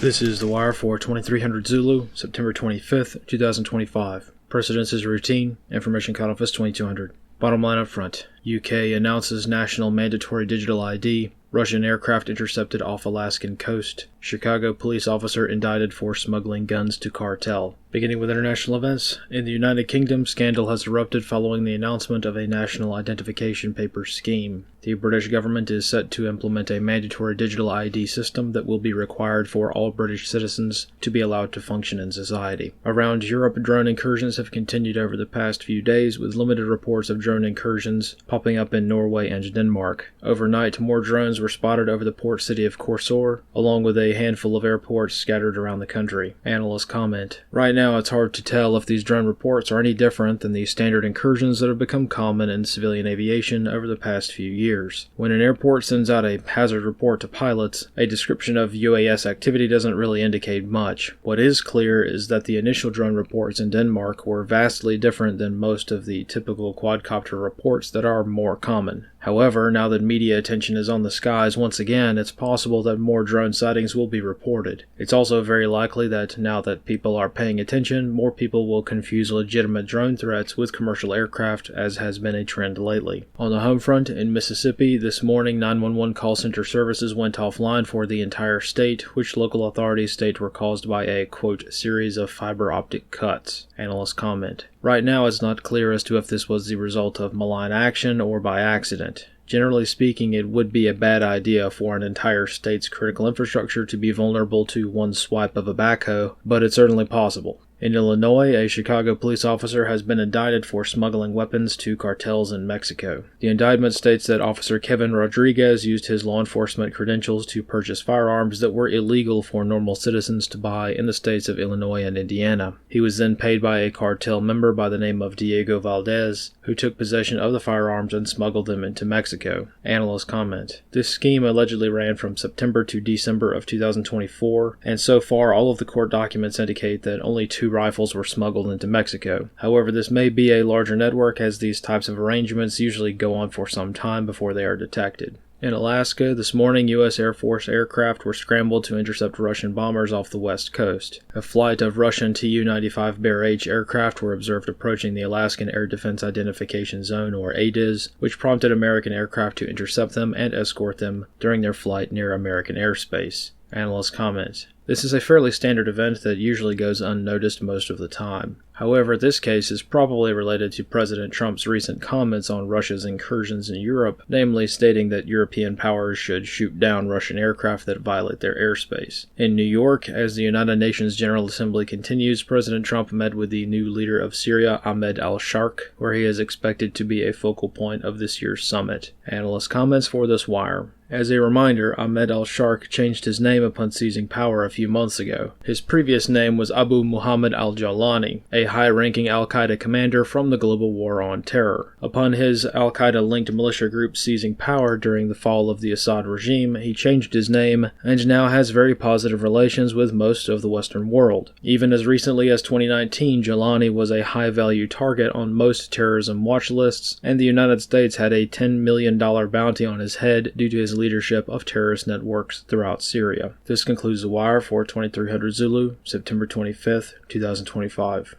This is The Wire for 2300 Zulu, September 25th, 2025. Precedence is routine. Information cut off is 2200. Bottom line up front. UK announces national mandatory digital ID. Russian aircraft intercepted off Alaskan coast. Chicago police officer indicted for smuggling guns to cartel. Beginning with international events, in the United Kingdom, scandal has erupted following the announcement of a national identification paper scheme. The British government is set to implement a mandatory digital ID system that will be required for all British citizens to be allowed to function in society. Around Europe, drone incursions have continued over the past few days, with limited reports of drone incursions popping up in Norway and Denmark. Overnight, more drones were spotted over the port city of Korsør, along with a handful of airports scattered around the country. Analysts comment, "Right now it's hard to tell if these drone reports are any different than the standard incursions that have become common in civilian aviation over the past few years. When an airport sends out a hazard report to pilots, a description of UAS activity doesn't really indicate much. What is clear is that the initial drone reports in Denmark were vastly different than most of the typical quadcopter reports that are more common. However, now that media attention is on the skies once again, it's possible that more drone sightings will be reported. It's also very likely that now that people are paying attention, more people will confuse legitimate drone threats with commercial aircraft, as has been a trend lately." On the home front, in Mississippi, this morning 911 call center services went offline for the entire state, which local authorities state were caused by a, quote, series of fiber optic cuts. Analysts comment, "Right now it's not clear as to if this was the result of malign action or by accident. Generally speaking, it would be a bad idea for an entire state's critical infrastructure to be vulnerable to one swipe of a backhoe, but it's certainly possible." In Illinois, a Chicago police officer has been indicted for smuggling weapons to cartels in Mexico. The indictment states that Officer Kevin Rodriguez used his law enforcement credentials to purchase firearms that were illegal for normal citizens to buy in the states of Illinois and Indiana. He was then paid by a cartel member by the name of Diego Valdez, who took possession of the firearms and smuggled them into Mexico. Analysts comment, "This scheme allegedly ran from September to December of 2024, and so far all of the court documents indicate that only two rifles were smuggled into Mexico. However, this may be a larger network, as these types of arrangements usually go on for some time before they are detected." In Alaska, this morning, U.S. Air Force aircraft were scrambled to intercept Russian bombers off the west coast. A flight of Russian Tu-95 Bear H aircraft were observed approaching the Alaskan Air Defense Identification Zone, or ADIZ, which prompted American aircraft to intercept them and escort them during their flight near American airspace. Analysts comment, "This is a fairly standard event that usually goes unnoticed most of the time. However, this case is probably related to President Trump's recent comments on Russia's incursions in Europe, namely stating that European powers should shoot down Russian aircraft that violate their airspace. In New York, as the United Nations General Assembly continues, President Trump met with the new leader of Syria, Ahmed al-Sharq, where he is expected to be a focal point of this year's summit. Analyst comments for this wire. As a reminder, Ahmed al-Sharq changed his name upon seizing power a few months ago. His previous name was Abu Muhammad al-Jawlani, a high-ranking al-Qaeda commander from the global war on terror. Upon his al-Qaeda-linked militia group seizing power during the fall of the Assad regime, he changed his name and now has very positive relations with most of the Western world. Even as recently as 2019, Jawlani was a high-value target on most terrorism watch lists, and the United States had a $10 million bounty on his head due to his leadership of terrorist networks throughout Syria. This concludes The Wire for 2300 Zulu, September 25th, 2025.